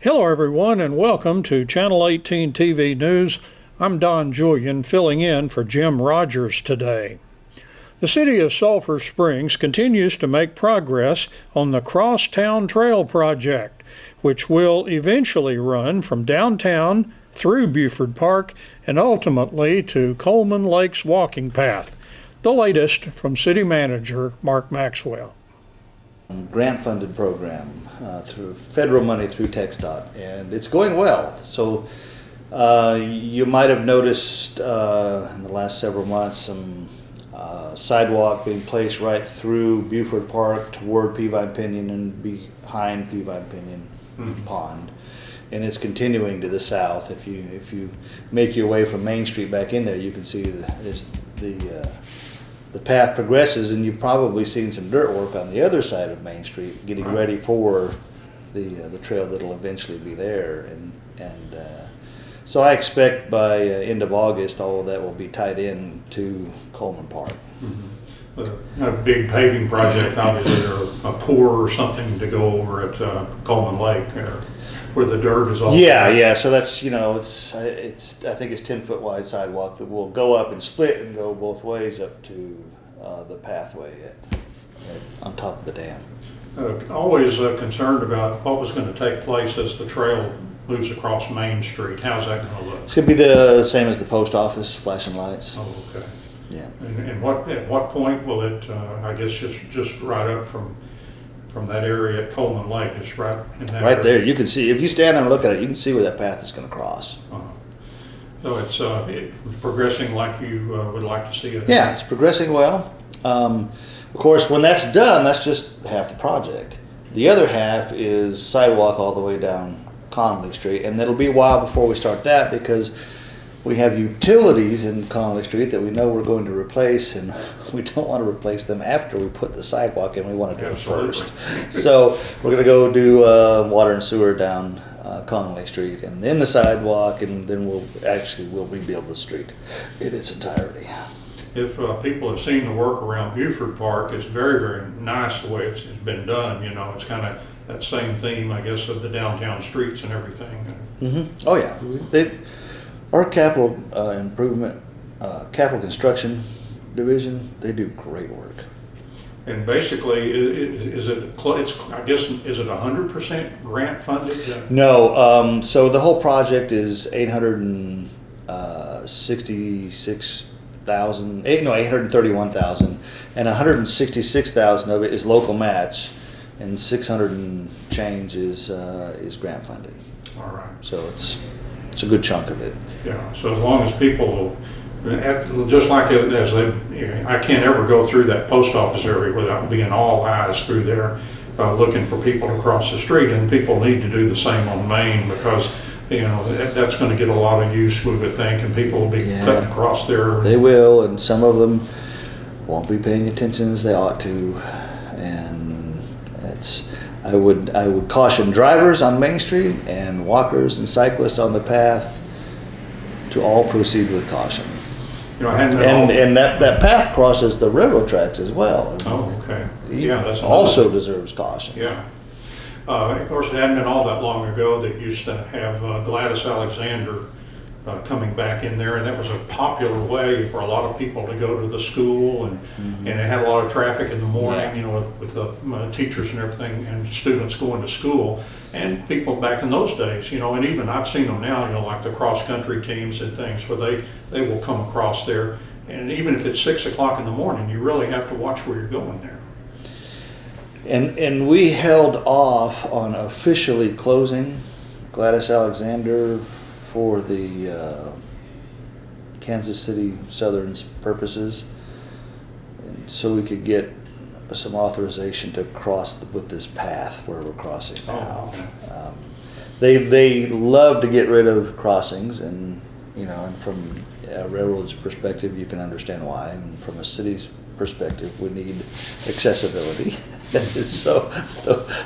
Hello everyone and welcome to Channel 18 TV News. I'm Don Julian filling in for Jim Rogers today. The city of Sulphur Springs continues to make progress on the Crosstown Trail project, which will eventually run from downtown through Buford Park and ultimately to Coleman Lake's walking path. The latest from City Manager Mark Maxwell. Grant-funded program through federal money through TxDOT, and it's going well. So you might have noticed in the last several months some sidewalk being placed right through Buford Park toward Peavine Pinion and behind Peavine Pinion Pond, and it's continuing to the south. If you make your way from Main Street back in there, you can see the path progresses, and you've probably seen some dirt work on the other side of Main Street, getting ready for the trail that'll eventually be there. And so I expect by end of August, all of that will be tied in to Coleman Park. A big paving project, obviously, or a pour or something to go over at Coleman Lake, where the dirt is all. Yeah. So that's I think it's 10-foot wide sidewalk that will go up and split and go both ways up to the pathway on top of the dam. Always concerned about what was going to take place as the trail moves across Main Street. How's that going to look? It's going to be the same as the post office, flashing lights. Oh, okay. Yeah. And at what point will it? I guess just right up from that area at Coleman Lake, it's right in that right area. there. You can see, if you stand there and look at it, you can see where that path is going to cross. So it's progressing like you would like to see it. Yeah, it's progressing well. Of course, when that's done, that's just half the project. The other half is sidewalk all the way down Connolly Street, and it'll be a while before we start that because we have utilities in Connolly Street that we know we're going to replace, and we don't want to replace them after we put the sidewalk in. We want to do it first. So we're going to go do water and sewer down Connolly Street, and then the sidewalk, and then we'll rebuild the street in its entirety. If people have seen the work around Buford Park, it's very, very nice the way it's been done. You know, it's kind of that same theme, I guess, of the downtown streets and everything. Mm-hmm. Oh yeah, our capital improvement, capital construction division, they do great work. And basically, is it 100% grant funded? No, so the whole project is $831,000, and $166,000 of it is local match, and 600 and change is grant funded. All right. So it's a good chunk of it. Yeah. So as long as people, just like as I can't ever go through that post office area without being all eyes through there, looking for people to cross the street, and people need to do the same on Main because that's going to get a lot of use, we would think, and people will be cutting across there. They will, and some of them won't be paying attention as they ought to, and I would caution drivers on Main Street and walkers and cyclists on the path to all proceed with caution. And that path crosses the railroad tracks as well. Oh, okay. Yeah, that's also deserves caution. Yeah. Of course, it hadn't been all that long ago that used to have Gladys Alexander coming back in there, and that was a popular way for a lot of people to go to the school, and it had a lot of traffic in the morning, with the teachers and everything, and students going to school, and people back in those days, and even I've seen them now, like the cross-country teams and things where they will come across there, and even if it's 6 o'clock in the morning, you really have to watch where you're going there. And we held off on officially closing Gladys Alexander for the Kansas City Southern's purposes, and so we could get some authorization to cross with this path where we're crossing now. Oh, okay. They love to get rid of crossings, and and from a railroad's perspective, you can understand why, and from a city's perspective, we need accessibility. So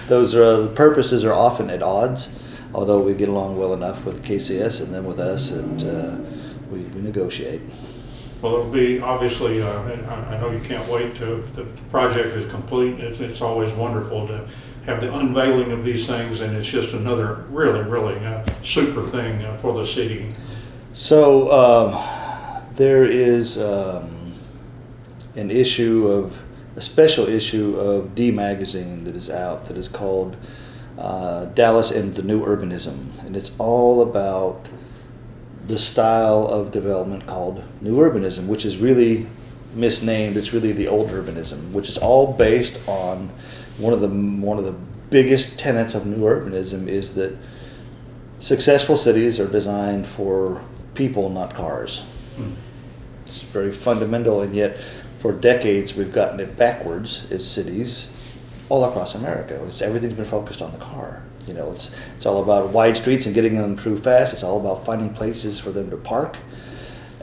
those the purposes are often at odds, although we get along well enough with KCS and then with us, and we negotiate. Well, it'll be obviously, and I know you can't wait to, the project is complete. It's always wonderful to have the unveiling of these things, and it's just another really, really super thing for the city. So there is a special issue of D magazine that is out that is called Dallas and the New Urbanism, and it's all about the style of development called New Urbanism, which is really misnamed. It's really the old urbanism, which is all based on one of the biggest tenets of New Urbanism is that successful cities are designed for people, not cars. It's very fundamental, and yet for decades we've gotten it backwards as cities all across America. Everything's been focused on the car. It's all about wide streets and getting them through fast. It's all about finding places for them to park,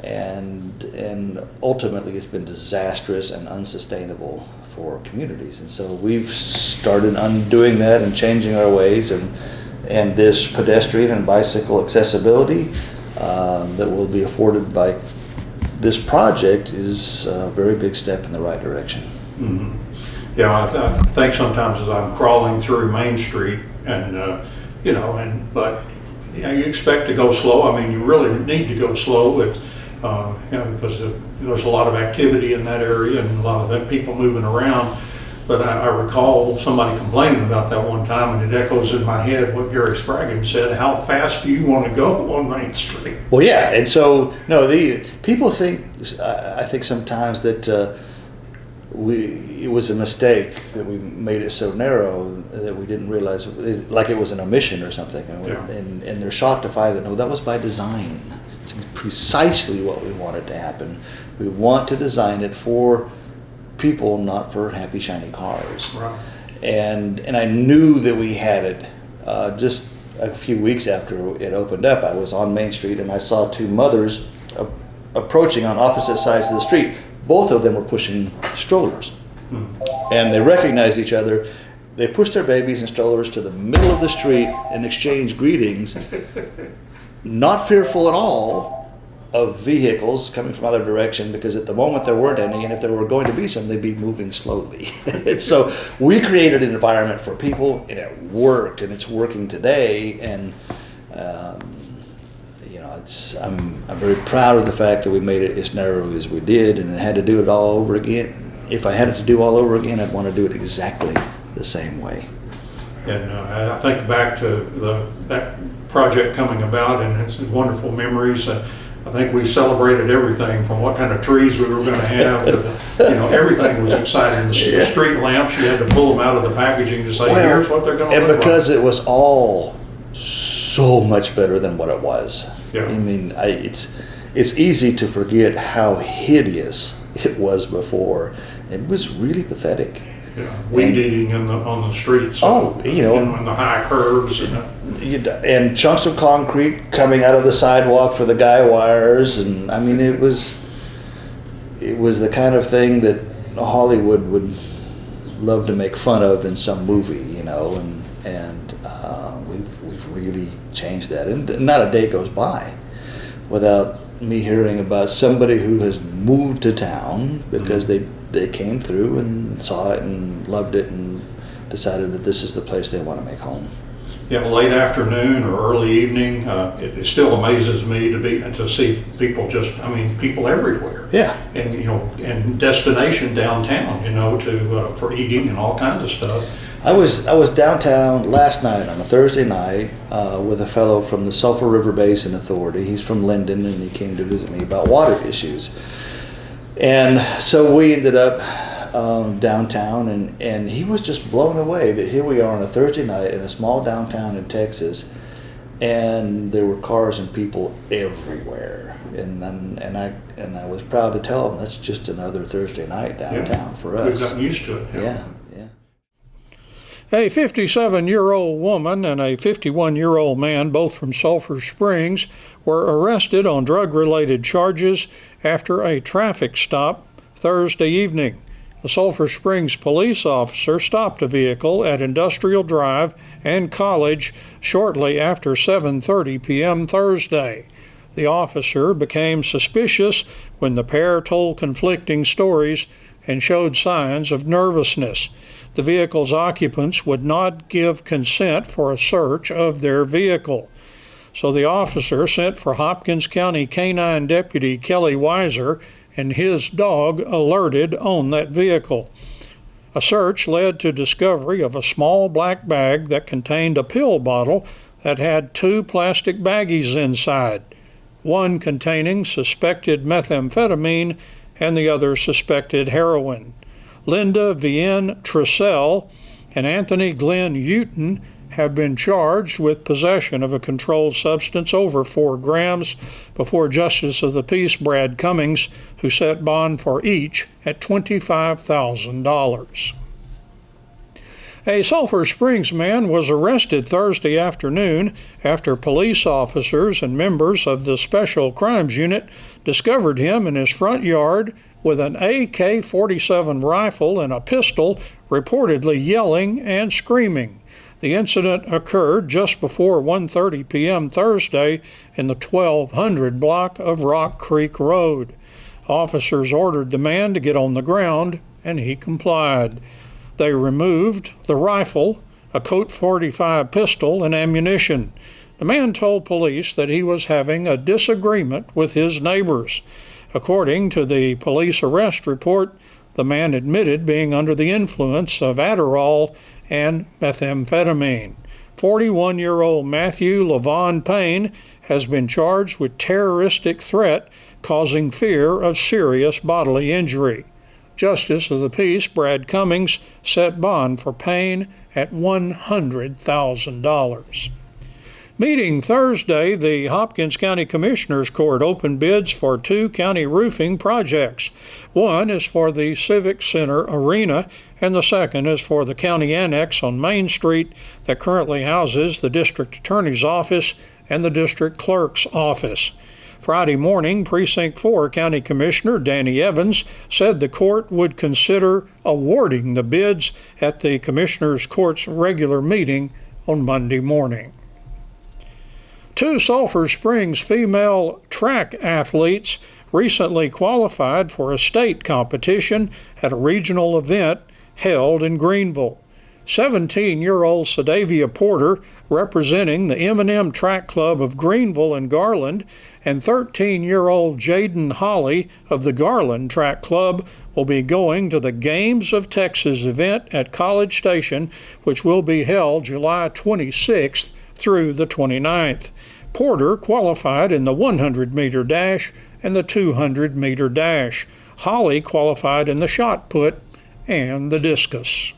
and ultimately it's been disastrous and unsustainable for communities. And so we've started undoing that and changing our ways, and this pedestrian and bicycle accessibility that will be afforded by this project is a very big step in the right direction. Mm-hmm. Yeah, I think sometimes as I'm crawling through Main Street, and but you expect to go slow. I mean, you really need to go slow. It's because there's a lot of activity in that area and a lot of people moving around. But I recall somebody complaining about that one time, and it echoes in my head what Gary Spraggin said: "How fast do you want to go on Main Street?" Well, yeah, and so people think. I think sometimes that it was a mistake that we made it so narrow that we didn't realize, like it was an omission or something. And they're shocked to find that no, that was by design. It's precisely what we wanted to happen. We want to design it for people, not for happy, shiny cars. Right. And I knew that we had it. Just a few weeks after it opened up, I was on Main Street and I saw two mothers approaching on opposite sides of the street. Both of them were pushing strollers. And they recognized each other. They pushed their babies and strollers to the middle of the street and exchanged greetings, not fearful at all of vehicles coming from other direction, because at the moment there weren't any, and if there were going to be some, they'd be moving slowly. And so we created an environment for people, and it worked, and it's working today. And I'm very proud of the fact that we made it as narrow as we did, and I had to do it all over again. If I had it to do all over again, I'd want to do it exactly the same way. And I think back to that project coming about, and it's wonderful memories. I think we celebrated everything from what kind of trees we were going to have to everything was exciting. The street lamps, you had to pull them out of the packaging to say, here's what they're going to look like. And because it was all so much better than what it was. Yeah. I mean, it's easy to forget how hideous it was before. It was really pathetic. Yeah, weed eating on the streets. Oh, and the high curves and chunks of concrete coming out of the sidewalk for the guy wires, and I mean it was the kind of thing that Hollywood would love to make fun of in some movie, and we've really changed that, and not a day goes by without me hearing about somebody who has moved to town because they came through and saw it and loved it and decided that this is the place they want to make home. Yeah, late afternoon or early evening, it still amazes me to see people people everywhere. Yeah, and and destination downtown, for eating and all kinds of stuff. I was downtown last night on a Thursday night with a fellow from the Sulphur River Basin Authority. He's from Linden, and he came to visit me about water issues. And so we ended up downtown, and he was just blown away that here we are on a Thursday night in a small downtown in Texas, and there were cars and people everywhere. And I was proud to tell him that's just another Thursday night downtown for us. We've gotten used to it. Yeah. A 57-year-old woman and a 51-year-old man, both from Sulphur Springs, were arrested on drug-related charges after a traffic stop Thursday evening. A Sulphur Springs police officer stopped a vehicle at Industrial Drive and College shortly after 7:30 p.m. Thursday. The officer became suspicious when the pair told conflicting stories and showed signs of nervousness. The vehicle's occupants would not give consent for a search of their vehicle. So the officer sent for Hopkins County Canine Deputy Kelly Weiser and his dog alerted on that vehicle. A search led to discovery of a small black bag that contained a pill bottle that had 2 plastic baggies inside, one containing suspected methamphetamine and the other suspected heroin. Linda Vienne Trussell and Anthony Glenn Ch.18 have been charged with possession of a controlled substance over 4 grams before Justice of the Peace Brad Cummings, who set bond for each at $25,000. A Sulphur Springs man was arrested Thursday afternoon after police officers and members of the Special Crimes Unit discovered him in his front yard with an AK-47 rifle and a pistol, reportedly yelling and screaming. The incident occurred just before 1:30 p.m. Thursday in the 1200 block of Rock Creek Road. Officers ordered the man to get on the ground, and he complied. They removed the rifle, a Colt .45 pistol, and ammunition. The man told police that he was having a disagreement with his neighbors. According to the police arrest report, the man admitted being under the influence of Adderall and methamphetamine. 41-year-old Matthew Levon Payne has been charged with terroristic threat causing fear of serious bodily injury. Justice of the Peace Brad Cummings set bond for Payne at $100,000. Meeting Thursday, the Hopkins County Commissioners Court opened bids for 2 county roofing projects. One is for the Civic Center Arena, and the second is for the county annex on Main Street that currently houses the District Attorney's Office and the District Clerk's Office. Friday morning, Precinct 4 County Commissioner Danny Evans said the court would consider awarding the bids at the Commissioners Court's regular meeting on Monday morning. 2 Sulphur Springs female track athletes recently qualified for a state competition at a regional event held in Greenville. 17-year-old Sadavia Porter, representing the M&M Track Club of Greenville and Garland, and 13-year-old Jaden Holly of the Garland Track Club will be going to the Games of Texas event at College Station, which will be held July 26th through the 29th. Porter qualified in the 100-meter dash and the 200-meter dash. Holly qualified in the shot put and the discus.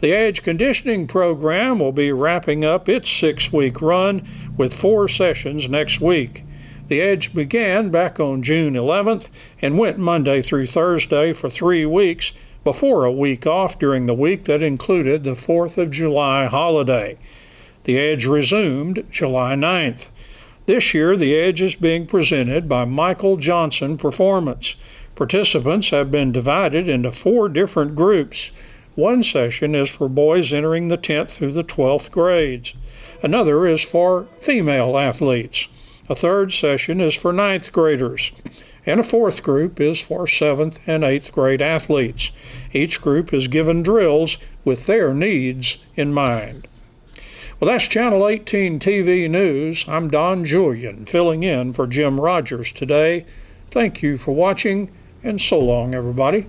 The Edge Conditioning Program will be wrapping up its 6-week run with 4 sessions next week. The Edge began back on June 11th and went Monday through Thursday for 3 weeks before a week off during the week that included the 4th of July holiday. The Edge resumed July 9th. This year, the Edge is being presented by Michael Johnson Performance. Participants have been divided into 4 different groups. One session is for boys entering the 10th through the 12th grades. Another is for female athletes. A third session is for 9th graders. And a 4th group is for 7th and 8th grade athletes. Each group is given drills with their needs in mind. Well, that's Channel 18 TV News. I'm Don Julian, filling in for Jim Rogers today. Thank you for watching, and so long, everybody.